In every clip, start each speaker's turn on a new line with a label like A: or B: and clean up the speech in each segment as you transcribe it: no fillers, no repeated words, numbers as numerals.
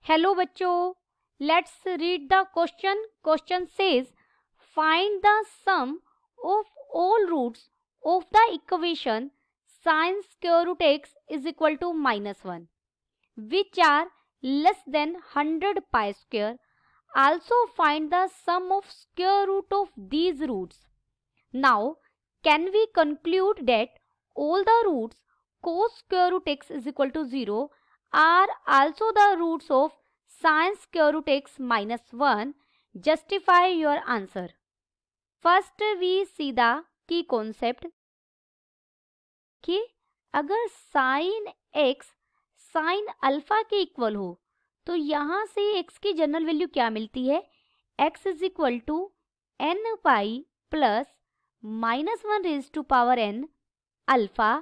A: Hello बच्चों, let's read the question. Question says find the sum of all roots of the equation sin square root x is equal to -1 which are less than 100 pi square. Also find the sum of square root of these roots. Now can we conclude that all the roots cos square root x is equal to 0 are also the roots of sin square root x minus 1? Justify your answer. First we see the key concept कि अगर sin x sin alpha के equal हो तो यहाँ से x की general value क्या मिलती है? x is equal to n pi plus -1 raise to power n alpha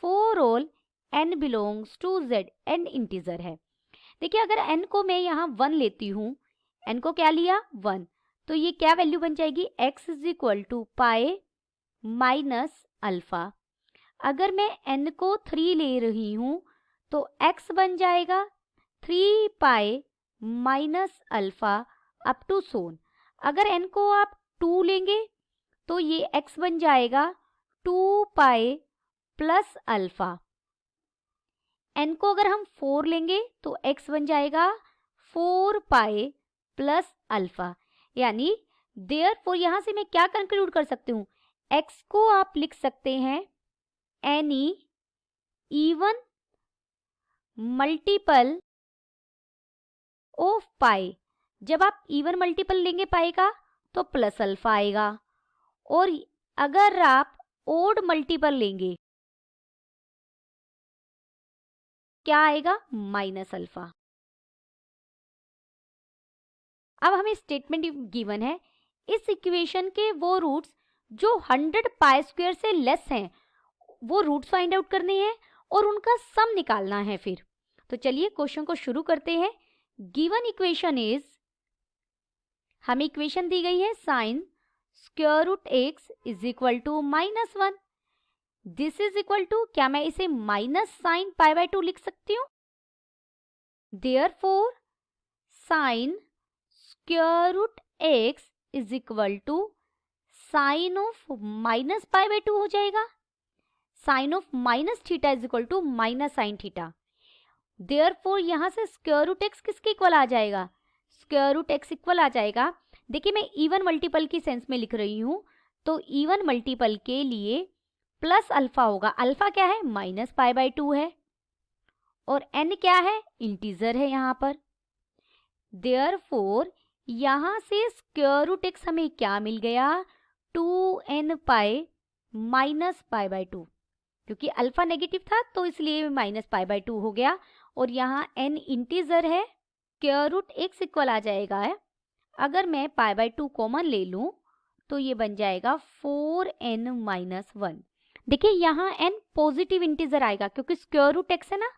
A: for all n belongs to z. n integer है. देखिए अगर n को मैं यहाँ 1 लेती हूँ, n को क्या लिया 1, तो ये क्या वैल्यू बन जाएगी? x is equal to pi minus alpha. अगर मैं n को 3 ले रही हूँ तो x बन जाएगा 3 pi minus alpha up to सोन. अगर n को आप 2 लेंगे तो ये x बन जाएगा 2 पाई प्लस अल्फा. n को अगर हम 4 लेंगे तो x बन जाएगा 4 पाई प्लस अल्फा. यानी देयरफॉर यहाँ से मैं क्या कंक्लूड कर सकती हूँ? x को आप लिख सकते हैं एनी इवन मल्टीपल ऑफ पाई. जब आप इवन मल्टीपल लेंगे पाई का तो प्लस अल्फा आएगा, और अगर आप ओड मल्टीपल लेंगे क्या आएगा? Minus alpha. अब हमें स्टेटमेंट गिवन है, इस इक्वेशन के वो रूट्स जो 100 पाई स्क्वायर से लेस हैं वो रूट्स फाइंड आउट करने हैं और उनका सम निकालना है. फिर तो चलिए क्वेश्चन को शुरू करते हैं. गिवन इक्वेशन इज, हमें इक्वेशन दी गई है sine square root x is equal to -1. This is equal to, क्या मैं इसे माइनस साइन पाई बाय 2 लिख सकती हूँ? Therefore sine square root x is equal to sine of minus pi by 2 हो जाएगा. Sine of minus theta is equal to minus sine theta. Therefore यहाँ से स्क्वायर रूट एक्स किसके equal आ जाएगा? स्क्वायर रूट एक्स इक्वल आ जाएगा. देखिए मैं इवन मल्टीपल की सेंस में लिख रही हूँ, तो इवन मल्टीपल के लिए प्लस अल्फा होगा. अल्फा क्या है? माइनस पाई बाय 2 है, और n क्या है? इंटीजर है यहाँ पर. देयरफॉर यहाँ से स्क्वायर रूट एक्स हमें क्या मिल गया? 2n pi minus pi by 2. क्योंकि अल्फा नेगेटिव था तो इसलिए माइनस पाई बाय 2 हो गया, और यहाँ n इंटीजर है. स्क्वायर रूट एक्स इक्वल आ जाएगा है, अगर मैं पाई बाय 2 कॉमन ले लूँ तो ये बन जाएगा 4n माइनस 1. देखिए यहाँ n पॉजिटिव इंटीजर आएगा क्योंकि स्क्वायर रूट एक्स है ना.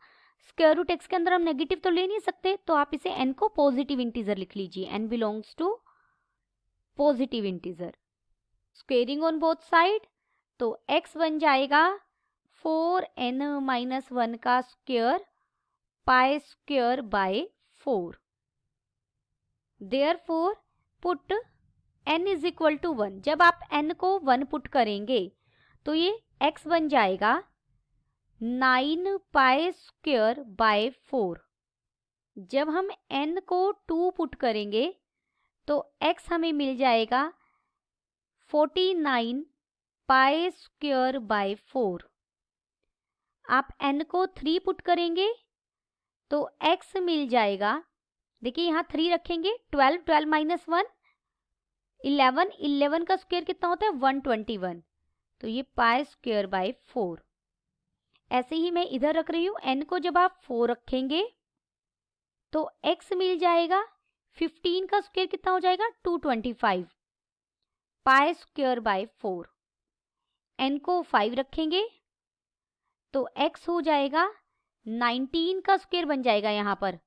A: स्क्वायर रूट एक्स के अंदर हम नेगेटिव तो ले नहीं सकते, तो आप इसे n को पॉजिटिव इंटीजर लिख लीजिए. n belongs to positive integer. Squaring on both side, तो x बन जाएगा 4n माइनस 1 का square pi square by 4. Therefore put n is equal to 1. जब आप n को 1 पुट करेंगे तो ये x बन जाएगा 9 पाई स्क्वायर बाय 4. जब हम n को 2 पुट करेंगे तो x हमें मिल जाएगा 49 पाई स्क्वायर बाय 4. आप n को 3 पुट करेंगे तो x मिल जाएगा, देखिए यहाँ 3 रखेंगे, 12, 12 माइनस 1 11, 11 का स्क्वायर कितना होता है? 121. तो ये पाई स्क्वायर बाय 4. ऐसे ही मैं इधर रख रही हूँ, n को जब आप 4 रखेंगे तो x मिल जाएगा, 15 का स्क्वायर कितना हो जाएगा? 225 पाई स्क्वायर बाय 4. n को 5 रखेंगे तो x हो जाएगा 19 का स्क्वायर बन जाएगा यहाँ पर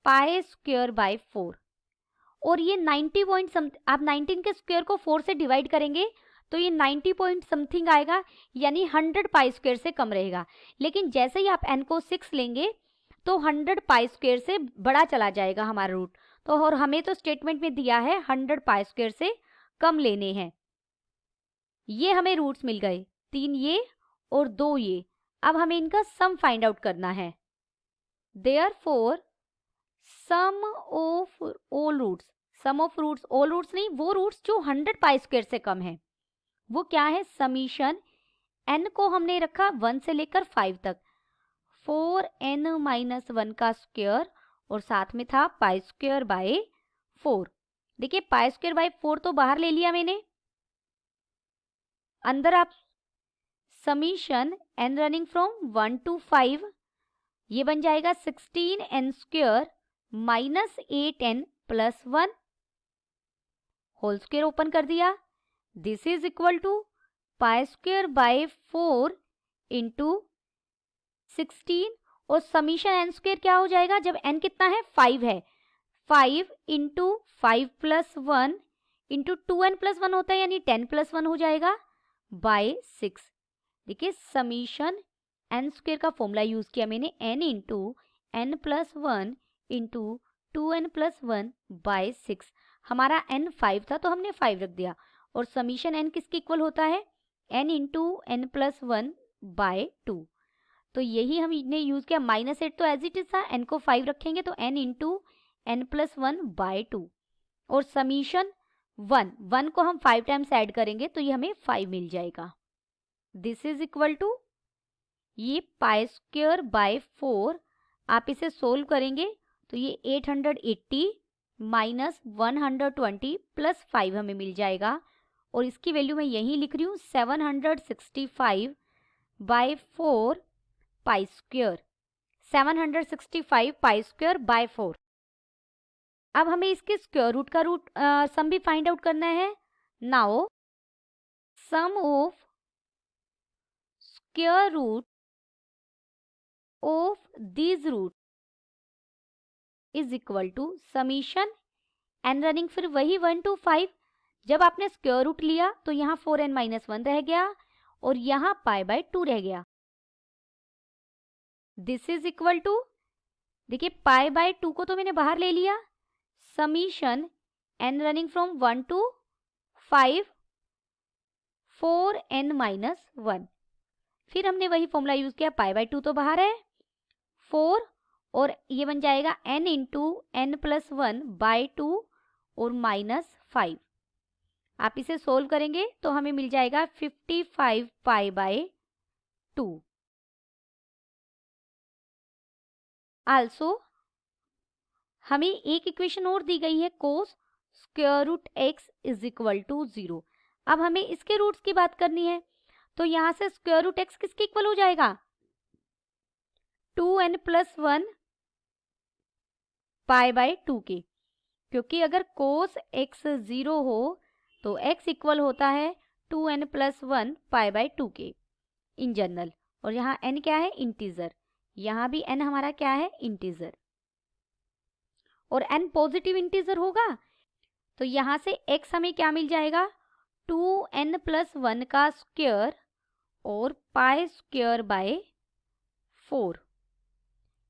A: पाई स्क्वायर बाय 4. और ये 90 पॉइंट आप 19 के स्क्वायर को 4 से डिवाइड करेंगे तो ये 90 पॉइंट समथिंग आएगा, यानी 100 पाई स्क्वायर से कम रहेगा. लेकिन जैसे ही आप n को 6 लेंगे तो 100 पाई स्क्वायर से बड़ा चला जाएगा हमारा रूट। तो और हमें तो स्टेटमेंट में दिया है 100 पाई स्क्वायर से कम लेने हैं। ये हमें रूट्स मिल गए, 3 ये और 2 ये। अब हमें इनका सम फाइंड आउट करना है। Therefore sum of all roots, sum of roots, all roots नहीं, वो रूट्स जो 100 पाई स्क्वायर से कम है, वो क्या है, समीशन n को हमने रखा 1 से लेकर 5 तक, 4n-1 का स्क्वायर और साथ में था पाई स्क्वायर बाय 4। देखिए पाई स्क्वायर बाय 4 तो बाहर ले लिया मैंने, अंदर आप summation n running from 1 to 5, ये बन जाएगा 16n square minus 8n plus 1 whole square open कर दिया। This is equal to pi square by 4 into 16 और समीशन n स्क्वायर क्या हो जाएगा, जब n कितना है 5 है, 5 into 5 plus 1 into 2n plus 1 होता है यानी 10 प्लस 1 हो जाएगा बाय 6। देखिए समीशन n स्क्वायर का फॉर्मूला यूज किया मैंने, n into n plus 1 into 2n plus 1 by 6। हमारा n 5 था तो हमने 5 रख दिया और समीशन n किसके इक्वल होता है, n into n plus 1 by 2। तो यही हमने यूज किया, -8 तो एज इट इज था, n को 5 रखेंगे तो n into n plus 1 by 2 और समीशन 1 को हम 5 टाइम्स ऐड करेंगे तो ये हमें 5 मिल जाएगा। दिस इज इक्वल टू ये पाई स्क्वायर बाय 4, आप इसे सोल्व करेंगे तो ये 880 माइनस 120 प्लस 5 हमें मिल जाएगा और इसकी वैल्यू मैं यहीं लिख रही हूँ 765 by 4 pi square, 765 pi square by 4। अब हमें इसके स्क्वायर रूट का सम भी फाइंड आउट करना है। Now sum of square root of this root is equal to summation n running फिर वही 1 to 5। जब आपने स्क्वायर रूट लिया तो यहाँ 4n-1 रह गया और यहाँ पाई बाय 2 रह गया। दिस इज इक्वल टू, देखिए पाई बाय 2 को तो मैंने बाहर ले लिया, summation n running from 1 to 5 4n-1। फिर हमने वही फॉर्मूला यूज किया, पाई बाय 2 तो बाहर है, 4 और ये बन जाएगा n into n plus 1 by 2 और -5। आप इसे सोल्व करेंगे तो हमें मिल जाएगा 55 पाई बाय 2। आल्सो हमें एक इक्वेशन और दी गई है, cos square root x is equal to 0। अब हमें इसके रूट्स की बात करनी है तो यहाँ से स्क्वायर रूट x किसके इक्वल हो जाएगा, 2n प्लस 1 पाई बाय 2 के, क्योंकि अगर कोस x 0 हो तो x इक्वल होता है 2n प्लस 1 पाई बाय 2 के इन जनरल। और यहाँ n क्या है, इंटीजर, यहाँ भी n हमारा क्या है, इंटीजर, और n पॉजिटिव इंटीजर होगा तो यहाँ से x हमें क्या मिल जाएगा, 2n प्लस 1 का स्क्वायर और पाई स्क्वायर बाय 4।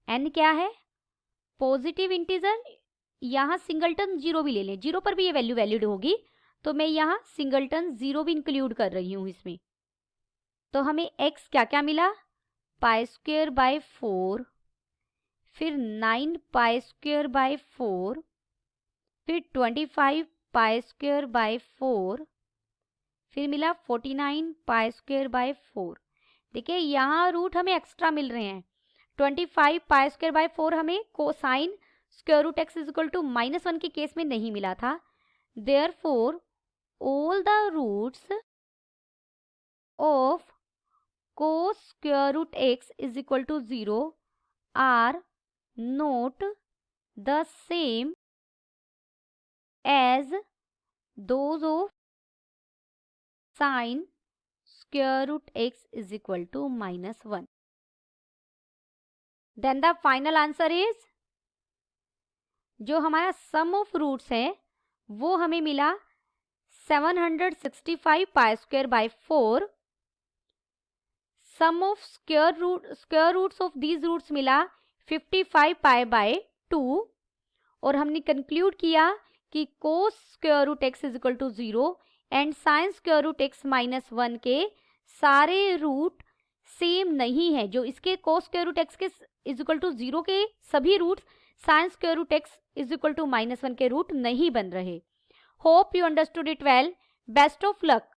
A: n क्या है, पॉजिटिव इंटीजर, यहाँ सिंगलटन 0 भी ले लें, 0 पर भी ये वैल्यू वैलिड होगी तो मैं यहाँ सिंगलटन 0 भी इंक्लूड कर रही हूँ इसमें। तो हमें x क्या क्या मिला, पाई स्क्वायर बाय 4, फिर 9 पाई स्क्वायर बाय 4, फिर 25 पाई स्क्वायर बाय 4, फिर मिला 49 पाई स्क्वायर बाय 4। देखिए यहाँ रूट हमें एक्स्ट्रा मिल रहे हैं, 25 पाई स्क्वायर बाय 4 हमें cosine square root x is equal to -1 के केस में नहीं मिला था। Therefore all the roots of cos square root x is equal to 0 are not the same as those of sin square root x is equal to -1. Then the final answer is, जो हमारा सम of roots है वो हमें मिला 765 pi square by 4। Sum of square roots of these roots मिला 55 पाई by 2। और हमने conclude किया कि cos square root x is equal to 0 and sine square root x minus 1 के सारे रूट सेम नहीं है। जो इसके कोस स्क्वायर रूट एक्स के इज इक्वल टू 0 के सभी roots sine square root x is equal to -1 के रूट नहीं बन रहे। Hope you understood it well. Best of luck.